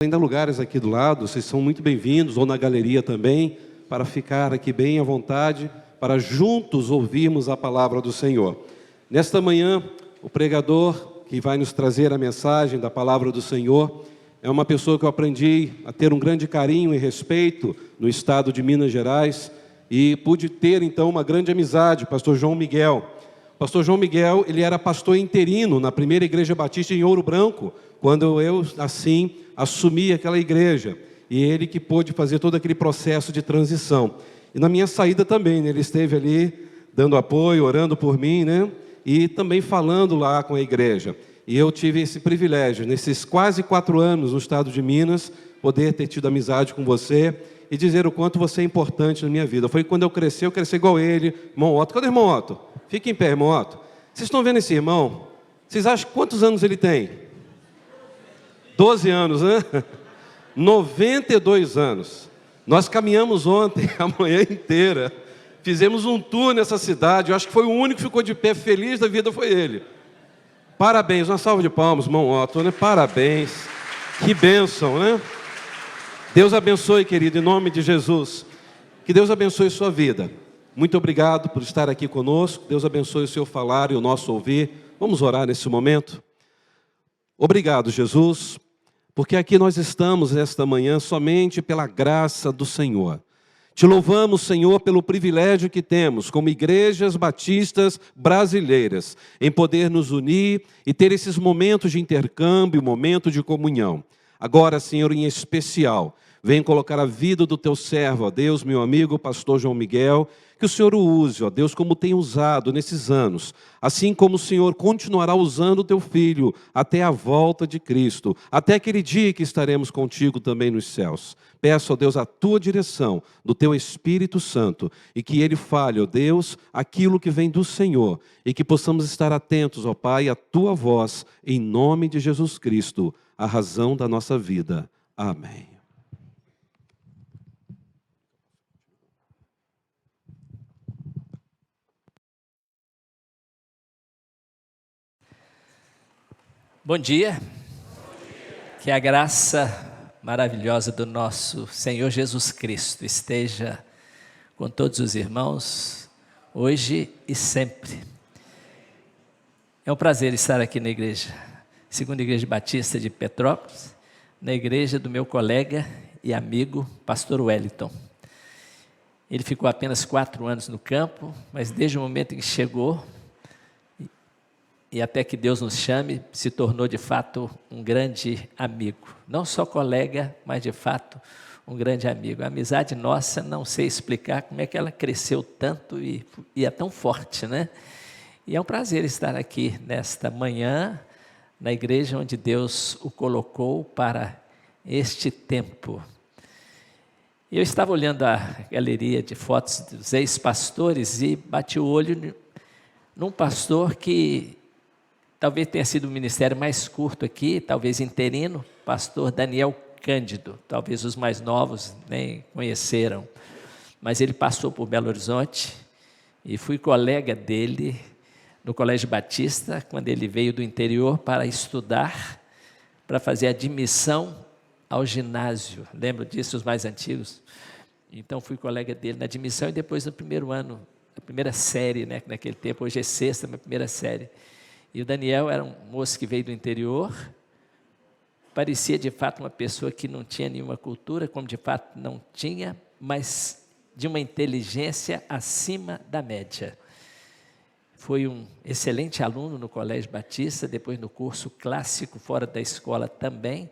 Ainda há lugares aqui do lado, vocês são muito bem-vindos, ou na galeria também, para ficar aqui bem à vontade, para juntos ouvirmos a palavra do Senhor. Nesta manhã, o pregador que vai nos trazer a mensagem da palavra do Senhor é uma pessoa que eu aprendi a ter um grande carinho e respeito no estado de Minas Gerais e pude ter então uma grande amizade, o pastor João Miguel. O pastor João Miguel, ele era pastor interino na primeira igreja batista em Ouro Branco, quando eu, assim, assumi aquela igreja, e ele que pôde fazer todo aquele processo de transição. E na minha saída também, né, ele esteve ali dando apoio, orando por mim, né, e também falando lá com a igreja. E eu tive esse privilégio, nesses quase 4 anos no estado de Minas, poder ter tido amizade com você e dizer o quanto você é importante na minha vida. Foi quando eu quero ser igual ele, irmão Otto. Cadê o irmão Otto? Fica em pé, irmão Otto. Vocês estão vendo esse irmão? Vocês acham quantos anos ele tem? 12 anos, né? 92 anos. Nós caminhamos ontem, a manhã inteira. Fizemos um tour nessa cidade. Eu acho que foi o único que ficou de pé, feliz da vida, foi ele. Parabéns, uma salva de palmas, irmão Otto, né? Parabéns. Que bênção, né? Deus abençoe, querido, em nome de Jesus. Que Deus abençoe sua vida. Muito obrigado por estar aqui conosco. Deus abençoe o seu falar e o nosso ouvir. Vamos orar nesse momento? Obrigado, Jesus, porque aqui nós estamos nesta manhã somente pela graça do Senhor. Te louvamos, Senhor, pelo privilégio que temos como igrejas batistas brasileiras, em poder nos unir e ter esses momentos de intercâmbio, momento de comunhão. Agora, Senhor, em especial, vem colocar a vida do teu servo, ó Deus, meu amigo, pastor João Miguel, que o Senhor o use, ó Deus, como tem usado nesses anos, assim como o Senhor continuará usando o teu filho até a volta de Cristo, até aquele dia que estaremos contigo também nos céus. Peço, ó Deus, a tua direção, do teu Espírito Santo, e que ele fale, ó Deus, aquilo que vem do Senhor, e que possamos estar atentos, ó Pai, à tua voz, em nome de Jesus Cristo, a razão da nossa vida. Amém. Bom dia. Que a graça maravilhosa do nosso Senhor Jesus Cristo esteja com todos os irmãos, hoje e sempre. É um prazer estar aqui na igreja, Segunda Igreja Batista de Petrópolis, na igreja do meu colega e amigo, pastor Wellington. Ele ficou apenas 4 anos no campo, mas desde o momento em que chegou, e até que Deus nos chame, se tornou de fato um grande amigo. Não só colega, mas de fato um grande amigo. A amizade nossa, não sei explicar como é que ela cresceu tanto e é tão forte, né? E é um prazer estar aqui nesta manhã, na igreja onde Deus o colocou para este tempo. Eu estava olhando a galeria de fotos dos ex-pastores e bati o olho num pastor que talvez tenha sido o ministério mais curto aqui, talvez interino, pastor Daniel Cândido. Talvez os mais novos nem conheceram, mas ele passou por Belo Horizonte e fui colega dele no Colégio Batista, quando ele veio do interior para estudar, para fazer admissão ao ginásio. Lembro disso, os mais antigos? Então fui colega dele na admissão e depois no primeiro ano, a primeira série, né? Naquele tempo, hoje é sexta, mas primeira série. E o Daniel era um moço que veio do interior, parecia de fato uma pessoa que não tinha nenhuma cultura, como de fato não tinha, mas de uma inteligência acima da média. Foi um excelente aluno no Colégio Batista, depois no curso clássico fora da escola também.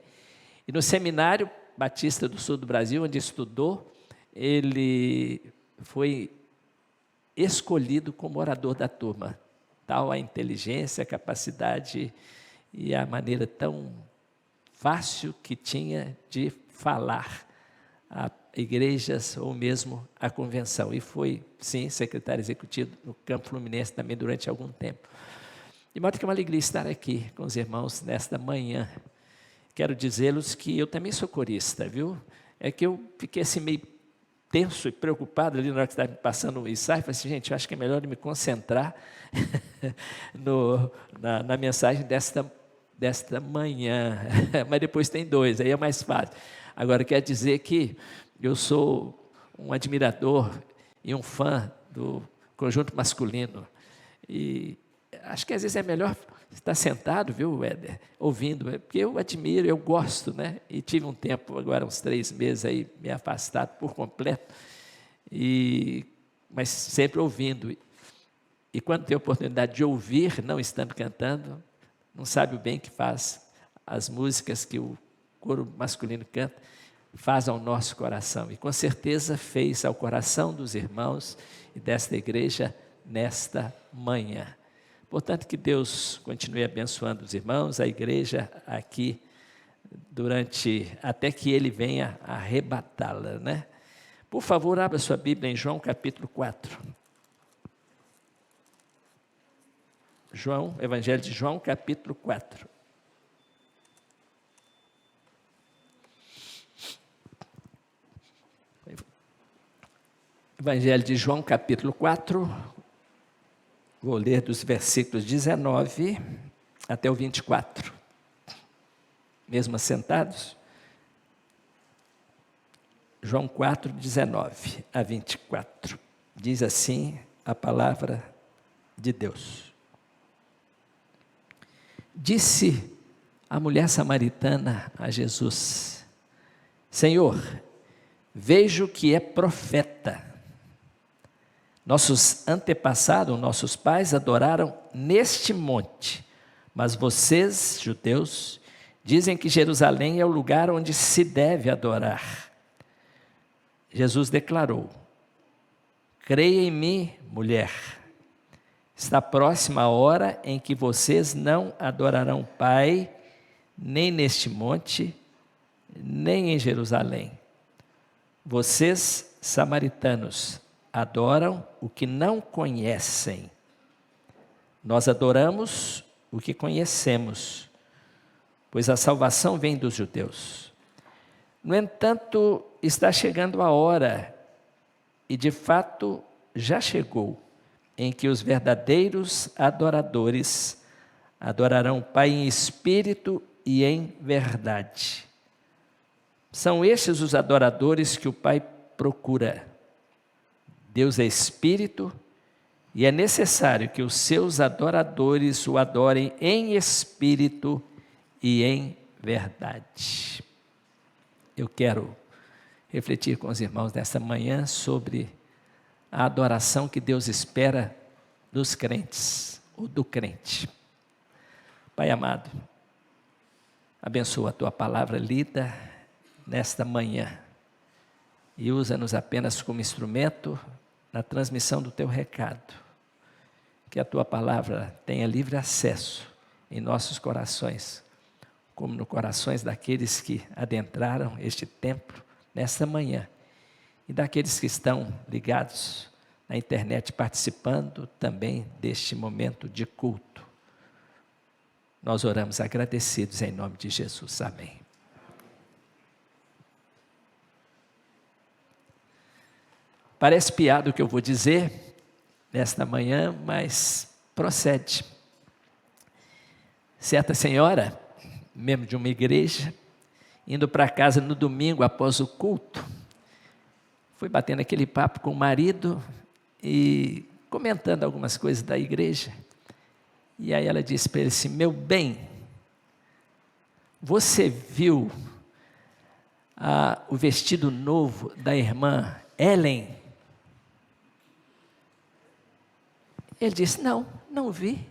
E no Seminário Batista do Sul do Brasil, onde estudou, ele foi escolhido como orador da turma. Tal a inteligência, a capacidade e a maneira tão fácil que tinha de falar a igrejas ou mesmo a convenção. E foi, sim, secretário executivo no Campo Fluminense também durante algum tempo. De modo que é uma alegria estar aqui com os irmãos nesta manhã. Quero dizer-los que eu também sou corista, viu? É que eu fiquei assim meio tenso e preocupado ali na hora que estava passando o ensaio. Falei assim, gente, eu acho que é melhor me concentrar na mensagem desta desta manhã. Mas depois tem 2, aí é mais fácil. Agora, quer dizer que eu sou um admirador e um fã do conjunto masculino. E acho que às vezes é melhor estar sentado, viu, Éder, ouvindo, porque eu admiro, eu gosto, né? E tive um tempo, agora uns 3 meses aí, me afastado por completo, mas sempre ouvindo. E quando tem a oportunidade de ouvir, não estando cantando, não sabe o bem que faz as músicas que o coro masculino canta, faz ao nosso coração. E com certeza fez ao coração dos irmãos e desta igreja nesta manhã. Portanto, que Deus continue abençoando os irmãos, a igreja aqui, até que Ele venha arrebatá-la, né? Por favor, abra sua Bíblia em João capítulo 4. Evangelho de João capítulo 4. Evangelho de João capítulo 4, vou ler dos versículos 19 até o 24. Mesmo assentados? João 4, 19 a 24. Diz assim a palavra de Deus. Disse a mulher samaritana a Jesus: Senhor, vejo que é profeta. Nossos antepassados, nossos pais adoraram neste monte, mas vocês, judeus, dizem que Jerusalém é o lugar onde se deve adorar. Jesus declarou: creia em mim, mulher, está próxima a hora em que vocês não adorarão o Pai, nem neste monte, nem em Jerusalém. Vocês, samaritanos, adoram o que não conhecem. Nós adoramos o que conhecemos, pois a salvação vem dos judeus. No entanto, está chegando a hora, e de fato já chegou, em que os verdadeiros adoradores adorarão o Pai em espírito e em verdade. São estes os adoradores que o Pai procura. Deus é espírito e é necessário que os seus adoradores o adorem em espírito e em verdade. Eu quero refletir com os irmãos nesta manhã sobre a adoração que Deus espera dos crentes, ou do crente. Pai amado, abençoa a Tua palavra lida nesta manhã e usa-nos apenas como instrumento na transmissão do Teu recado. Que a Tua palavra tenha livre acesso em nossos corações, como nos corações daqueles que adentraram este templo nesta manhã e daqueles que estão ligados na internet participando também deste momento de culto. Nós oramos agradecidos em nome de Jesus. Amém. Parece piada o que eu vou dizer nesta manhã, mas procede. Certa senhora, membro de uma igreja, indo para casa no domingo após o culto, foi batendo aquele papo com o marido e comentando algumas coisas da igreja. E aí ela disse para ele assim: meu bem, você viu o vestido novo da irmã Ellen? Ele disse: não vi.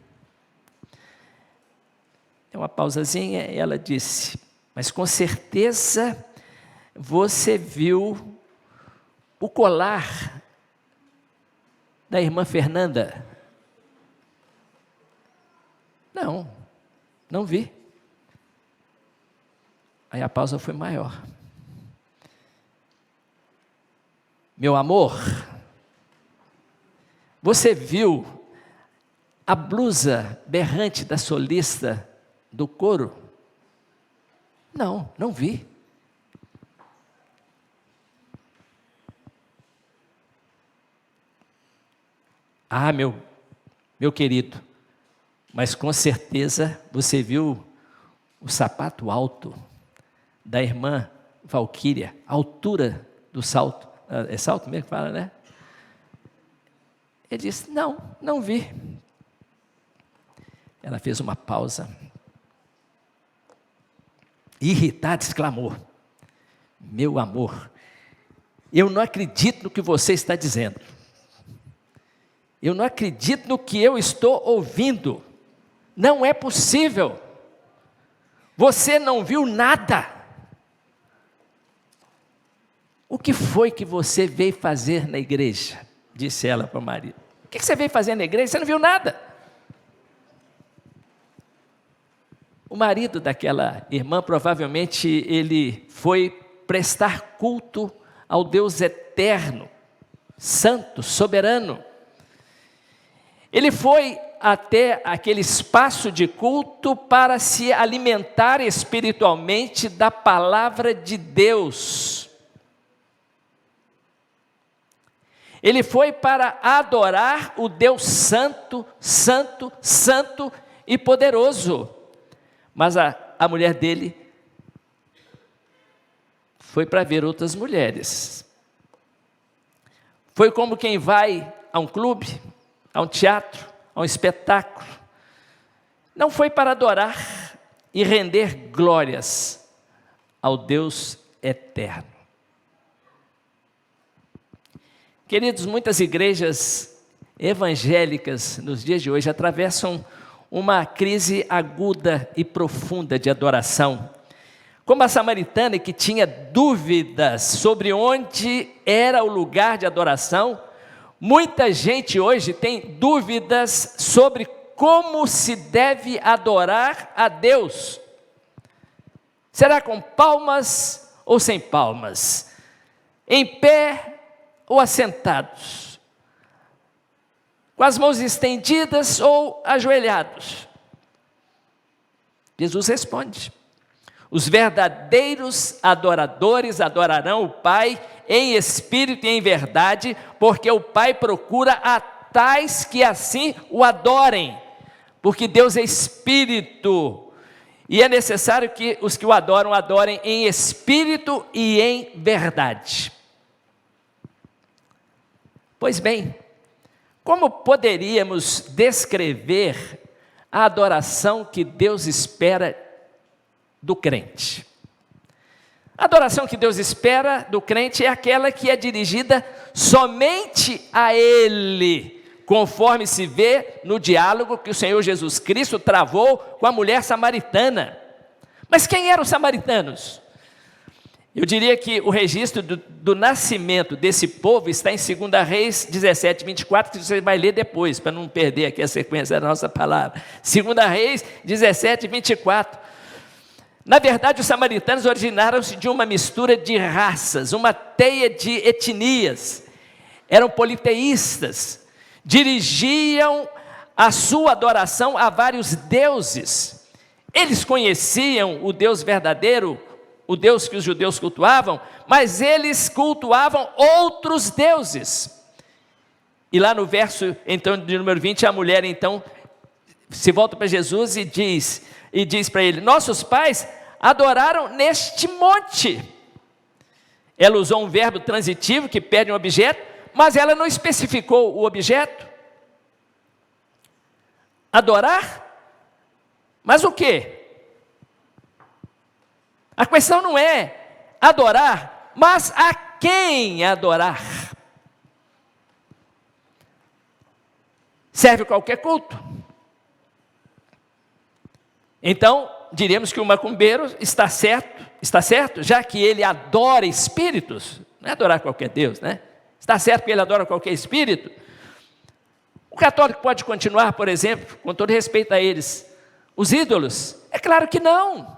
Tem uma pausazinha e ela disse: mas com certeza você viu o colar da irmã Fernanda? Não vi. Aí a pausa foi maior. Meu amor, você viu a blusa berrante da solista do coro? Não vi. Meu querido, mas com certeza você viu o sapato alto da irmã Valquíria, a altura do salto, é salto mesmo que fala, né? Ele disse, não vi. Ela fez uma pausa, irritada, exclamou, meu amor, eu não acredito no que você está dizendo. Eu não acredito no que eu estou ouvindo. Não é possível. Você não viu nada. O que foi que você veio fazer na igreja? Disse ela para o marido. O que você veio fazer na igreja? Você não viu nada. O marido daquela irmã, provavelmente, ele foi prestar culto ao Deus eterno, santo, soberano. Ele foi até aquele espaço de culto para se alimentar espiritualmente da palavra de Deus. Ele foi para adorar o Deus santo, santo, santo e poderoso. Mas a mulher dele foi para ver outras mulheres. Foi como quem vai a um clube, a um teatro, a um espetáculo. Não foi para adorar e render glórias ao Deus eterno. Queridos, muitas igrejas evangélicas nos dias de hoje atravessam uma crise aguda e profunda de adoração. Como a samaritana que tinha dúvidas sobre onde era o lugar de adoração, muita gente hoje tem dúvidas sobre como se deve adorar a Deus. Será com palmas ou sem palmas? Em pé ou assentados? Com as mãos estendidas ou ajoelhados? Jesus responde: os verdadeiros adoradores adorarão o Pai em espírito e em verdade, porque o Pai procura a tais que assim o adorem, porque Deus é espírito, e é necessário que os que o adoram, adorem em espírito e em verdade. Pois bem, como poderíamos descrever a adoração que Deus espera do crente? A adoração que Deus espera do crente é aquela que é dirigida somente a Ele, conforme se vê no diálogo que o Senhor Jesus Cristo travou com a mulher samaritana. Mas quem eram os samaritanos? Eu diria que o registro do nascimento desse povo está em 2 Reis 17, 24, que você vai ler depois, para não perder aqui a sequência da nossa palavra. 2 Reis 17, 24. Na verdade, os samaritanos originaram-se de uma mistura de raças, uma teia de etnias. Eram politeístas, dirigiam a sua adoração a vários deuses. Eles conheciam o Deus verdadeiro, o Deus que os judeus cultuavam, mas eles cultuavam outros deuses. E lá no verso, então, de número 20, a mulher, então, se volta para Jesus e diz para ele: nossos pais adoraram neste monte. Ela usou um verbo transitivo que pede um objeto, mas ela não especificou o objeto. Adorar? Mas o quê? A questão não é adorar, mas a quem adorar. Serve qualquer culto. Então, diríamos que o macumbeiro está certo, já que ele adora espíritos, não é adorar qualquer Deus, né? Está certo que ele adora qualquer espírito. O católico pode continuar, por exemplo, com todo respeito a eles, os ídolos? É claro que não.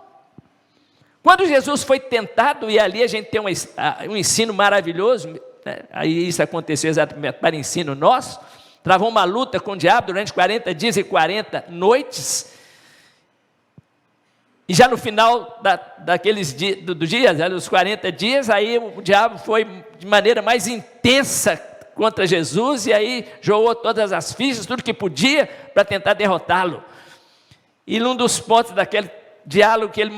Quando Jesus foi tentado, e ali a gente tem um ensino maravilhoso, né? Aí isso aconteceu exatamente para ensino nosso, travou uma luta com o diabo durante 40 dias e 40 noites, e já no final daqueles dias, dos 40 dias, aí o diabo foi de maneira mais intensa contra Jesus, e aí jogou todas as fichas, tudo que podia, para tentar derrotá-lo. E num dos pontos diálogo que ele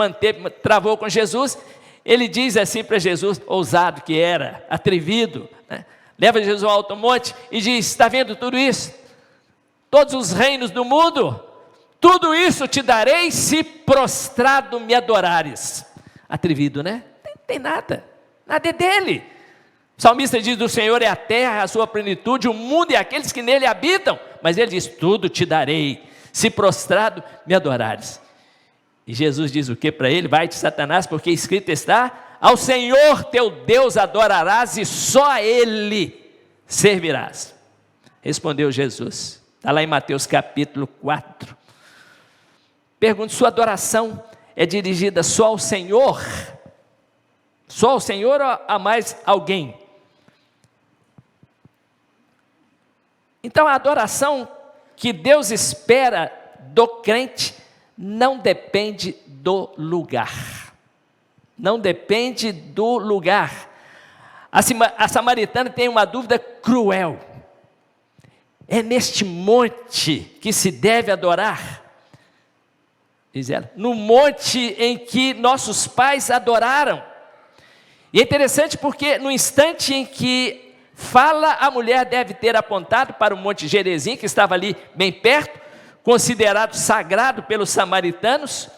travou com Jesus, ele diz assim para Jesus, ousado que era, atrevido, né? Leva Jesus ao alto monte e diz: está vendo tudo isso? Todos os reinos do mundo, tudo isso te darei se prostrado me adorares. Atrevido, né? Não tem nada é dele. O salmista diz: do Senhor é a terra, a sua plenitude, o mundo e aqueles que nele habitam. Mas ele diz: tudo te darei se prostrado me adorares. E Jesus diz o que para ele? Vai-te, Satanás, porque escrito está: ao Senhor teu Deus adorarás e só a Ele servirás. Respondeu Jesus. Está lá em Mateus capítulo 4. Pergunto: sua adoração é dirigida só ao Senhor? Só ao Senhor ou a mais alguém? Então a adoração que Deus espera do crente não depende do lugar. Não depende do lugar. A samaritana tem uma dúvida cruel. É neste monte que se deve adorar? Diz ela, no monte em que nossos pais adoraram. E é interessante porque no instante em que fala, a mulher deve ter apontado para o Monte Gerizim, que estava ali bem perto, considerado sagrado pelos samaritanos.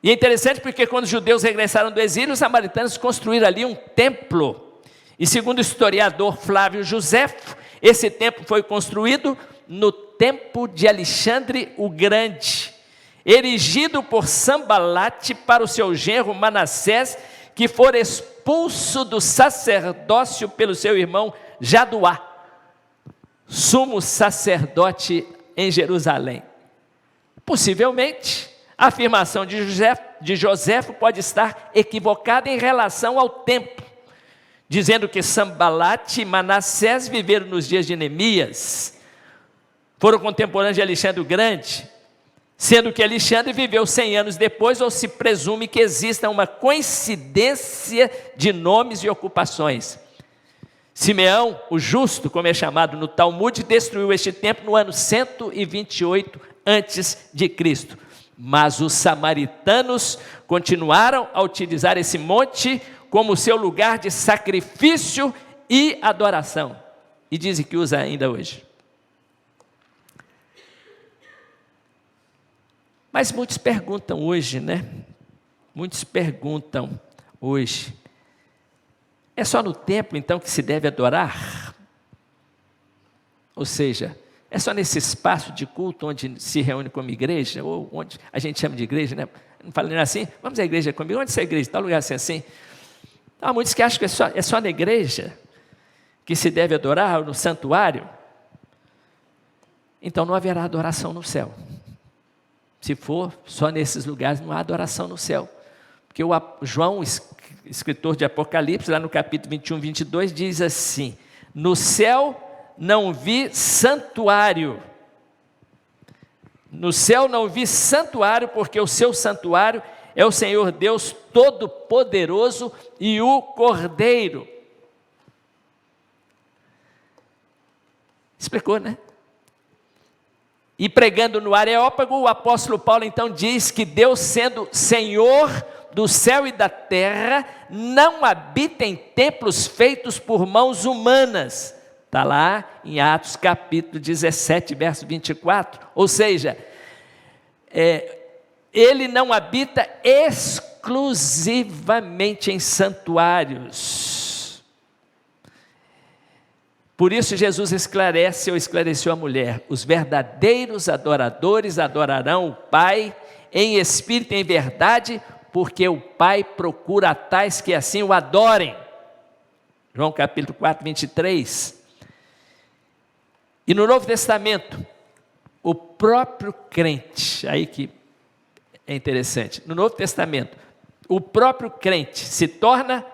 E é interessante porque quando os judeus regressaram do exílio, os samaritanos construíram ali um templo. E segundo o historiador Flávio Joséfo, esse templo foi construído no tempo de Alexandre o Grande, erigido por Sambalate para o seu genro Manassés, que for expulso do sacerdócio pelo seu irmão Jaduá, sumo sacerdote em Jerusalém. Possivelmente, a afirmação de Joséfo pode estar equivocada em relação ao templo, dizendo que Sambalate e Manassés viveram nos dias de Neemias, foram contemporâneos de Alexandre o Grande, sendo que Alexandre viveu 100 anos depois, ou se presume que exista uma coincidência de nomes e ocupações. Simeão, o justo, como é chamado no Talmud, destruiu este templo no ano 128 a.C., mas os samaritanos continuaram a utilizar esse monte como seu lugar de sacrifício e adoração, e dizem que usa ainda hoje. Mas muitos perguntam hoje, né? Muitos perguntam hoje: é só no templo então que se deve adorar? Ou seja, é só nesse espaço de culto onde se reúne como igreja, ou onde a gente chama de igreja, né? Não falando assim, vamos à igreja comigo, onde é a igreja? Tal lugar assim. Há muitos que acham que é só na igreja que se deve adorar, ou no santuário. Então não haverá adoração no céu. Se for só nesses lugares, não há adoração no céu. Porque o João, escritor de Apocalipse, lá no capítulo 21, 22, diz assim: no céu não vi santuário. No céu não vi santuário, porque o seu santuário é o Senhor Deus Todo-Poderoso e o Cordeiro. Explicou, né? E pregando no Areópago, o apóstolo Paulo então diz que Deus, sendo Senhor do céu e da terra, não habita em templos feitos por mãos humanas. Está lá em Atos capítulo 17, verso 24. Ou seja, ele não habita exclusivamente em santuários. Por isso Jesus esclareceu a mulher: os verdadeiros adoradores adorarão o Pai em espírito e em verdade, porque o Pai procura tais que assim o adorem. João capítulo 4, 23. E no Novo Testamento, o próprio crente, aí que é interessante, no Novo Testamento, o próprio crente se torna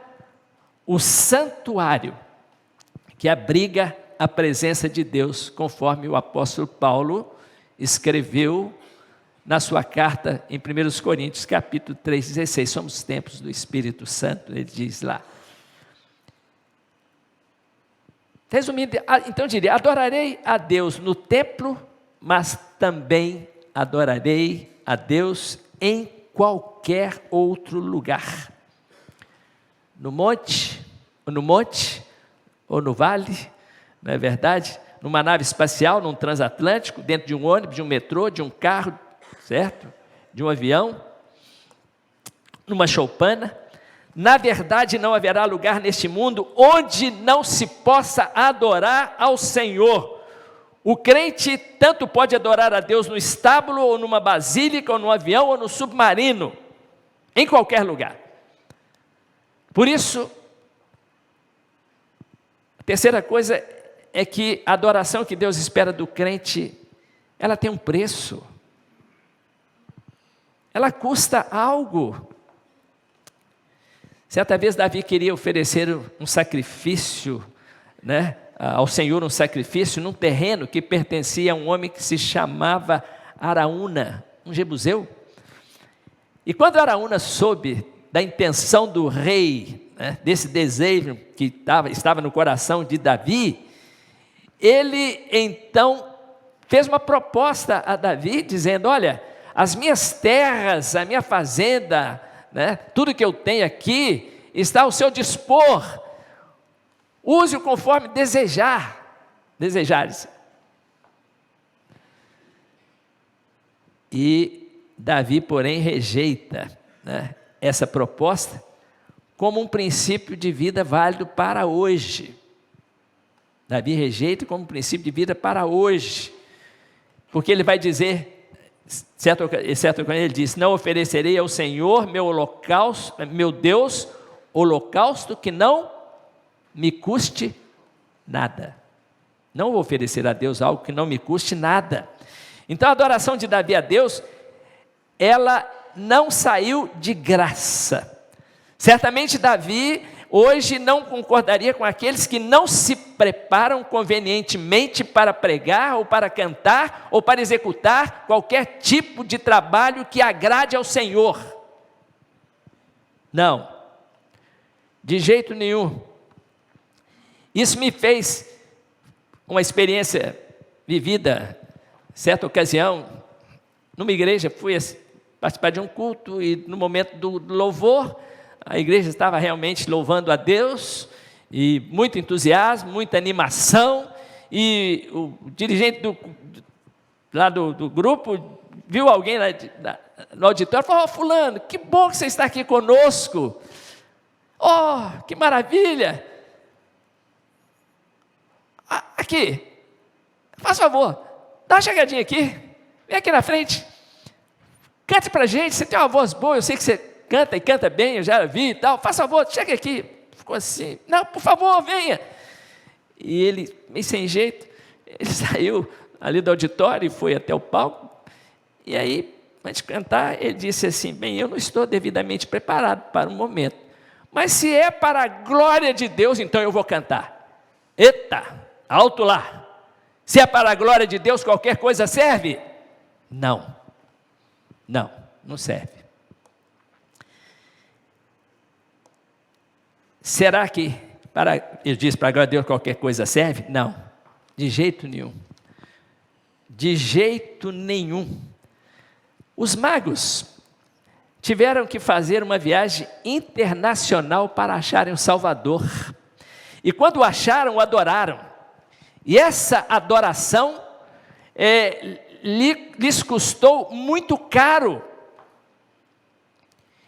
o santuário que abriga a presença de Deus, conforme o apóstolo Paulo escreveu na sua carta em 1 Coríntios, capítulo 3, 16. Somos templos do Espírito Santo, ele diz lá. Resumindo, então eu diria: adorarei a Deus no templo, mas também adorarei a Deus em qualquer outro lugar. No monte, ou no vale, não é verdade? Numa nave espacial, num transatlântico, dentro de um ônibus, de um metrô, de um carro, certo? De um avião, numa choupana. Na verdade, não haverá lugar neste mundo onde não se possa adorar ao Senhor. O crente tanto pode adorar a Deus no estábulo, ou numa basílica, ou no avião, ou no submarino, em qualquer lugar. Por isso, a terceira coisa é que a adoração que Deus espera do crente, ela tem um preço. Ela custa algo. Certa vez Davi queria oferecer um sacrifício, né, ao Senhor, um sacrifício num terreno que pertencia a um homem que se chamava Araúna, um jebuseu. E quando Araúna soube da intenção do rei, né, desse desejo que estava no coração de Davi, ele então fez uma proposta a Davi, dizendo: olha, as minhas terras, a minha fazenda, né, tudo que eu tenho aqui está ao seu dispor, use-o conforme desejares. E Davi, porém, rejeita, né, essa proposta como um princípio de vida válido para hoje. Davi rejeita como um princípio de vida para hoje, porque ele vai dizer, certo quando ele diz: não oferecerei ao Senhor meu holocausto, meu Deus, holocausto que não me custe nada. Não vou oferecer a Deus algo que não me custe nada. Então a adoração de Davi a Deus, ela não saiu de graça. Certamente Davi hoje não concordaria com aqueles que não se preparam convenientemente para pregar, ou para cantar, ou para executar qualquer tipo de trabalho que agrade ao Senhor. Não, de jeito nenhum. Isso me fez uma experiência vivida, certa ocasião, numa igreja. Fui participar de um culto, e no momento do louvor, a igreja estava realmente louvando a Deus, e muito entusiasmo, muita animação, e o dirigente do grupo viu alguém no auditório e falou: fulano, que bom que você está aqui conosco, oh, que maravilha, aqui, faz favor, dá uma chegadinha aqui, vem aqui na frente, cante para a gente, você tem uma voz boa, eu sei que você canta e canta bem, eu já vi e tal, faz favor, chega aqui. Ficou assim: não, por favor, venha. E ele, meio sem jeito, ele saiu ali do auditório e foi até o palco, e aí, antes de cantar, ele disse assim: bem, eu não estou devidamente preparado para o momento, mas se é para a glória de Deus, então eu vou cantar. Eita, alto lá, se é para a glória de Deus, qualquer coisa serve? Não serve. Será que, ele diz, para a glória de Deus qualquer coisa serve? Não, de jeito nenhum. De jeito nenhum. Os magos tiveram que fazer uma viagem internacional para acharem o Salvador. E quando o acharam, o adoraram. E essa adoração lhes custou muito caro.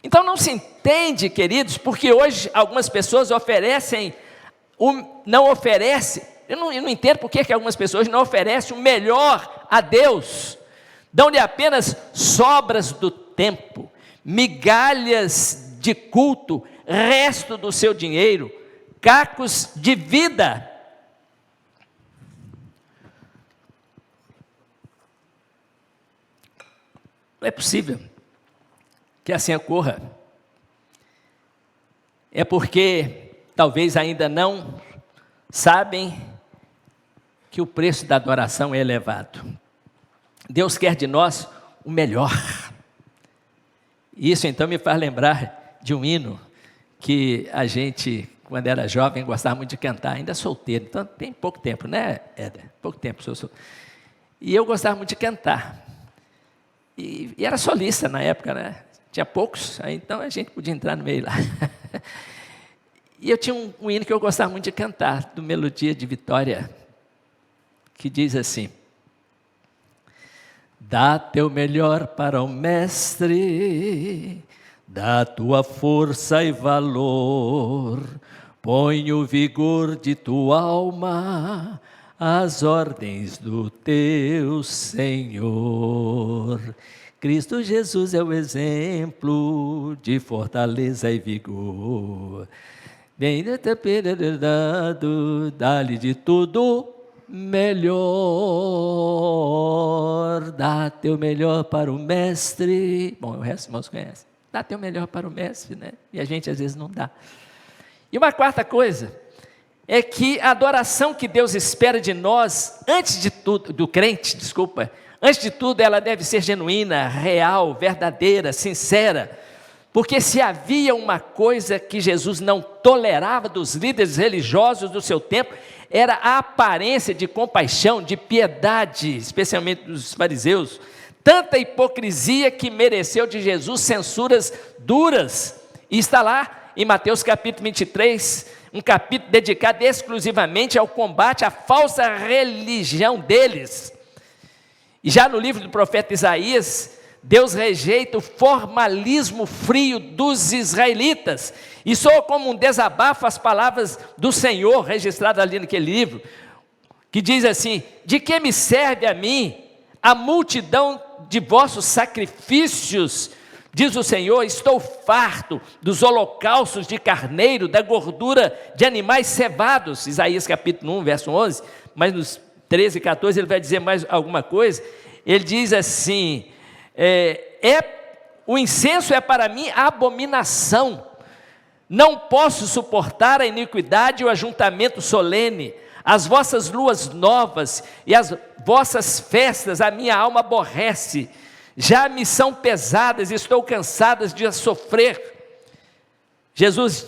Então não se entende, queridos, porque hoje algumas pessoas não oferecem, eu não entendo porque que algumas pessoas não oferecem o melhor a Deus, dão-lhe apenas sobras do tempo, migalhas de culto, resto do seu dinheiro, cacos de vida. Não é possível que assim ocorra. É porque talvez ainda não sabem que o preço da adoração é elevado. Deus quer de nós o melhor. Isso então me faz lembrar de um hino que a gente, quando era jovem, gostava muito de cantar, ainda solteiro, então tem pouco tempo, né, Éder? Pouco tempo, sou. E eu gostava muito de cantar. E era solista na época, né? Tinha poucos, aí então a gente podia entrar no meio lá. E eu tinha um hino que eu gostava muito de cantar, do Melodia de Vitória, que diz assim: dá teu melhor para o mestre, dá tua força e valor, põe o vigor de tua alma às ordens do teu Senhor. Cristo Jesus é o exemplo de fortaleza e vigor. Bem dá-lhe de tudo melhor, dá teu melhor para o mestre. Bom, o resto irmãos conhecem. Dá teu melhor para o mestre, né? E a gente às vezes não dá. E uma quarta coisa é que a adoração que Deus espera de nós, antes de tudo, do crente, antes de tudo ela deve ser genuína, real, verdadeira, sincera. Porque se havia uma coisa que Jesus não tolerava dos líderes religiosos do seu tempo, era a aparência de compaixão, de piedade, especialmente dos fariseus. Tanta hipocrisia que mereceu de Jesus censuras duras. E está lá em Mateus capítulo 23, um capítulo dedicado exclusivamente ao combate à falsa religião deles. E já no livro do profeta Isaías, Deus rejeita o formalismo frio dos israelitas, e soa como um desabafo as palavras do Senhor, registradas ali naquele livro, que diz assim: de que me serve a mim a multidão de vossos sacrifícios, diz o Senhor, estou farto dos holocaustos de carneiro, da gordura de animais cevados, Isaías capítulo 1, verso 11, mas nos 13 e 14 ele vai dizer mais alguma coisa, ele diz assim: o incenso é para mim abominação, não posso suportar a iniquidade e o ajuntamento solene, as vossas luas novas e as vossas festas a minha alma aborrece, já me são pesadas, estou cansada de sofrer. Jesus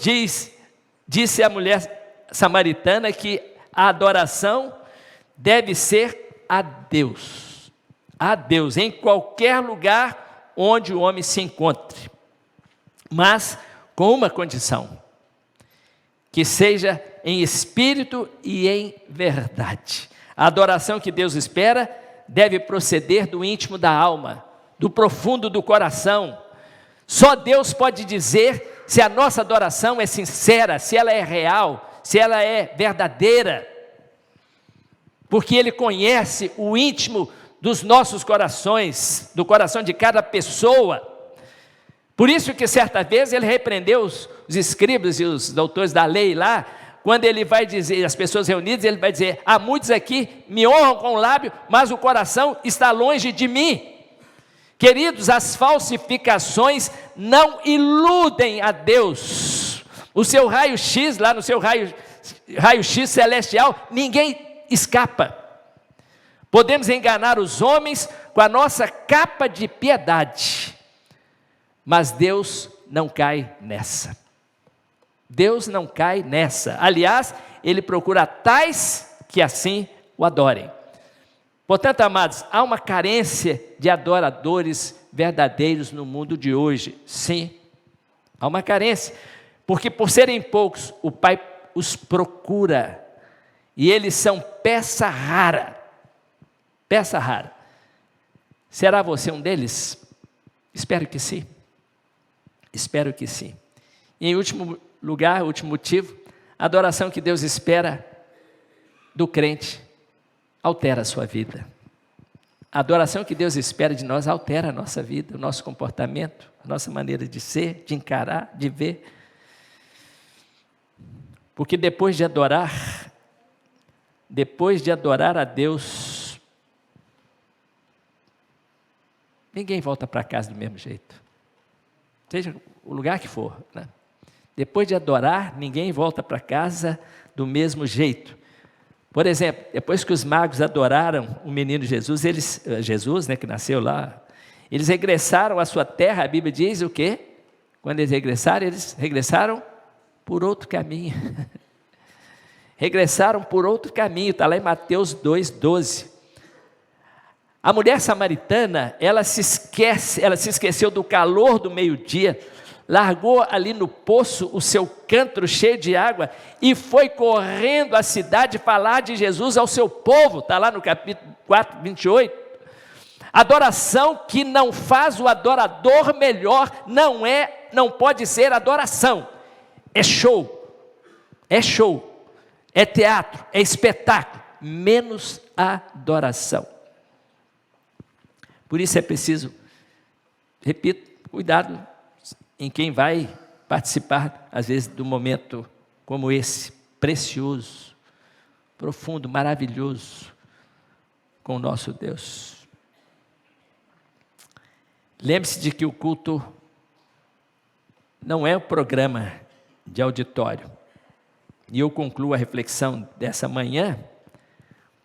disse à mulher samaritana que a adoração deve ser a Deus, em qualquer lugar onde o homem se encontre, mas com uma condição: que seja em espírito e em verdade. A adoração que Deus espera deve proceder do íntimo da alma, do profundo do coração. Só Deus pode dizer se a nossa adoração é sincera, se ela é real, se ela é verdadeira, porque Ele conhece o íntimo dos nossos corações, do coração de cada pessoa. Por isso que certa vez Ele repreendeu os escribas e os doutores da lei lá, quando Ele vai dizer, as pessoas reunidas, Ele vai dizer: há muitos aqui me honram com o lábio, mas o coração está longe de mim. Queridos, as falsificações não iludem a Deus. O seu raio-x, lá no seu raio-x celestial, ninguém escapa. Podemos enganar os homens com a nossa capa de piedade, mas Deus não cai nessa. Deus não cai nessa. Aliás, Ele procura tais que assim o adorem. Portanto, amados, há uma carência de adoradores verdadeiros no mundo de hoje. Sim, há uma carência, porque por serem poucos, o Pai os procura, e eles são peça rara. Peça rara. Será você um deles? Espero que sim. Espero que sim. E em último lugar, último motivo, a adoração que Deus espera do crente altera a sua vida. A adoração que Deus espera de nós altera a nossa vida, o nosso comportamento, a nossa maneira de ser, de encarar, de ver. Porque depois de adorar a Deus, ninguém volta para casa do mesmo jeito. Seja o lugar que for, né? Depois de adorar, ninguém volta para casa do mesmo jeito. Por exemplo, depois que os magos adoraram o menino Jesus, Jesus, né, que nasceu lá, eles regressaram à sua terra. A Bíblia diz o quê? Quando eles regressaram por outro caminho. Regressaram por outro caminho, está lá em Mateus 2,12. A mulher samaritana, ela se esqueceu do calor do meio-dia, largou ali no poço o seu cântaro cheio de água e foi correndo à cidade falar de Jesus ao seu povo. Está lá no capítulo 4, 28. Adoração que não faz o adorador melhor, não pode ser adoração. É show, é teatro, é espetáculo, menos adoração. Por isso é preciso, repito, cuidado em quem vai participar, às vezes, de um momento como esse, precioso, profundo, maravilhoso, com o nosso Deus. Lembre-se de que o culto não é um programa de auditório. E eu concluo a reflexão dessa manhã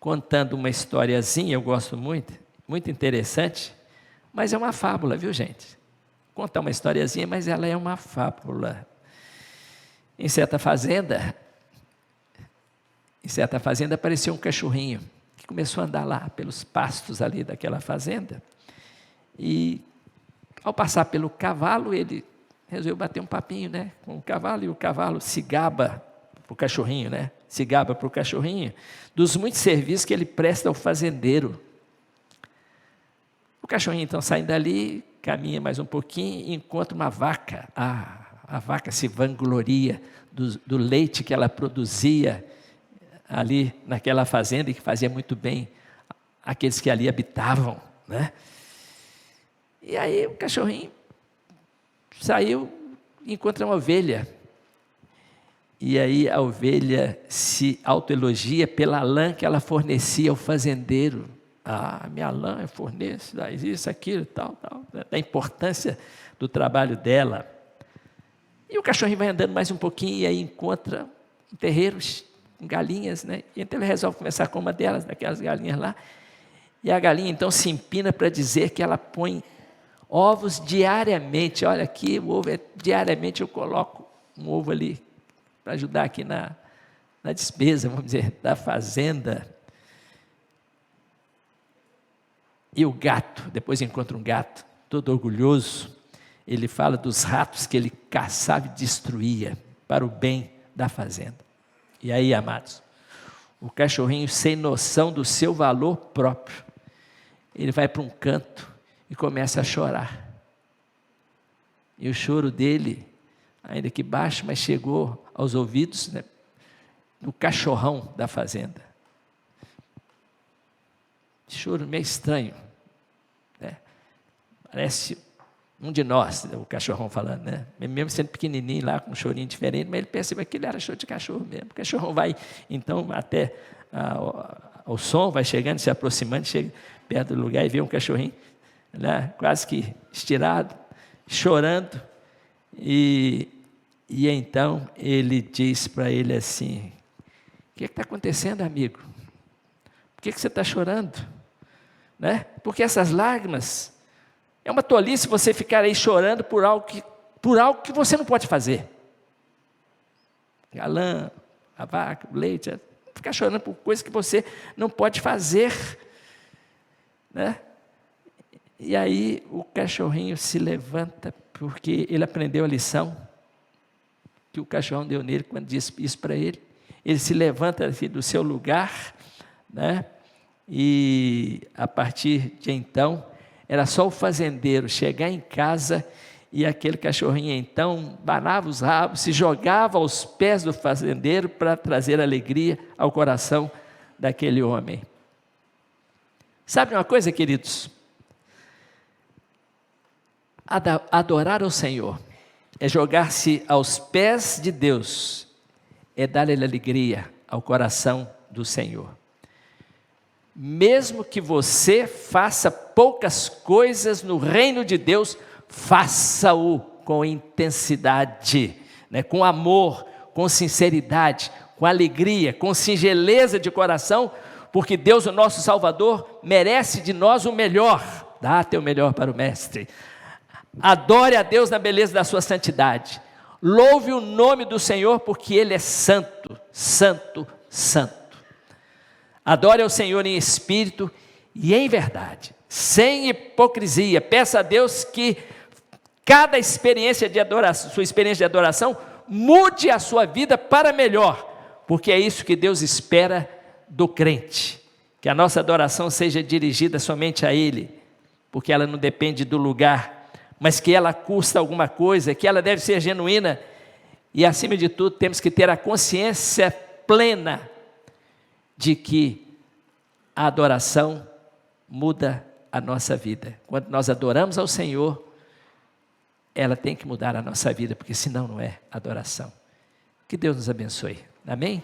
contando uma historiazinha, eu gosto muito, muito interessante, mas é uma fábula, viu, gente? Contar uma historiazinha, mas ela é uma fábula. Em certa fazenda apareceu um cachorrinho que começou a andar lá pelos pastos ali daquela fazenda e, ao passar pelo cavalo, ele resolveu bater um papinho, né, com o cavalo, e o cavalo se gaba para o cachorrinho, né, se gaba para o cachorrinho dos muitos serviços que ele presta ao fazendeiro. O cachorrinho então sai dali, caminha mais um pouquinho e encontra uma vaca. A vaca se vangloria do leite que ela produzia ali naquela fazenda e que fazia muito bem aqueles que ali habitavam, né? E aí o cachorrinho saiu e encontra uma ovelha. E aí a ovelha se autoelogia pela lã que ela fornecia ao fazendeiro. Minha lã fornece isso, aquilo, tal, da importância do trabalho dela. E o cachorrinho vai andando mais um pouquinho e aí encontra um terreiro com galinhas, né? E então ele resolve começar com uma delas, daquelas galinhas lá. E a galinha então se empina para dizer que ela põe ovos diariamente. Olha aqui, o ovo diariamente eu coloco um ovo ali para ajudar aqui na despesa, vamos dizer, da fazenda. E o gato, depois encontra um gato, todo orgulhoso, ele fala dos ratos que ele caçava e destruía para o bem da fazenda. E aí, amados, o cachorrinho sem noção do seu valor próprio, ele vai para um canto e começa a chorar. E o choro dele, ainda que baixo, mas chegou aos ouvidos, né, do cachorrão da fazenda. Choro meio estranho, né? Parece um de nós, o cachorrão falando, né? Mesmo sendo pequenininho lá, com um chorinho diferente, mas ele percebe que ele era choro de cachorro mesmo. O cachorrão vai, então, até o som, vai chegando, se aproximando, chega perto do lugar e vê um cachorrinho, né, quase que estirado, chorando, e então ele diz para ele assim: o que está acontecendo, amigo? Por que você está chorando? Né? Porque essas lágrimas, é uma tolice você ficar aí chorando por algo que você não pode fazer. A lã, a vaca, o leite, ficar chorando por coisas que você não pode fazer, né? E aí o cachorrinho se levanta, porque ele aprendeu a lição que o cachorrão deu nele quando disse isso para ele. Ele se levanta do seu lugar, né? E a partir de então, era só o fazendeiro chegar em casa e aquele cachorrinho então banava os rabos, se jogava aos pés do fazendeiro para trazer alegria ao coração daquele homem. Sabe uma coisa, queridos? Adorar ao Senhor é jogar-se aos pés de Deus, é dar-lhe alegria ao coração do Senhor. Mesmo que você faça poucas coisas no reino de Deus, faça-o com intensidade, né? Com amor, com sinceridade, com alegria, com singeleza de coração, porque Deus, o nosso Salvador, merece de nós o melhor. Dá teu melhor para o Mestre. Adore a Deus na beleza da sua santidade. Louve o nome do Senhor, porque Ele é santo, santo, santo. Adore ao Senhor em espírito e em verdade, sem hipocrisia. Peça a Deus que cada experiência de adoração, sua experiência de adoração, mude a sua vida para melhor, porque é isso que Deus espera do crente, que a nossa adoração seja dirigida somente a Ele, porque ela não depende do lugar, mas que ela custa alguma coisa, que ela deve ser genuína, e acima de tudo temos que ter a consciência plena de que a adoração muda a nossa vida. Quando nós adoramos ao Senhor, ela tem que mudar a nossa vida, porque senão não é adoração. Que Deus nos abençoe. Amém?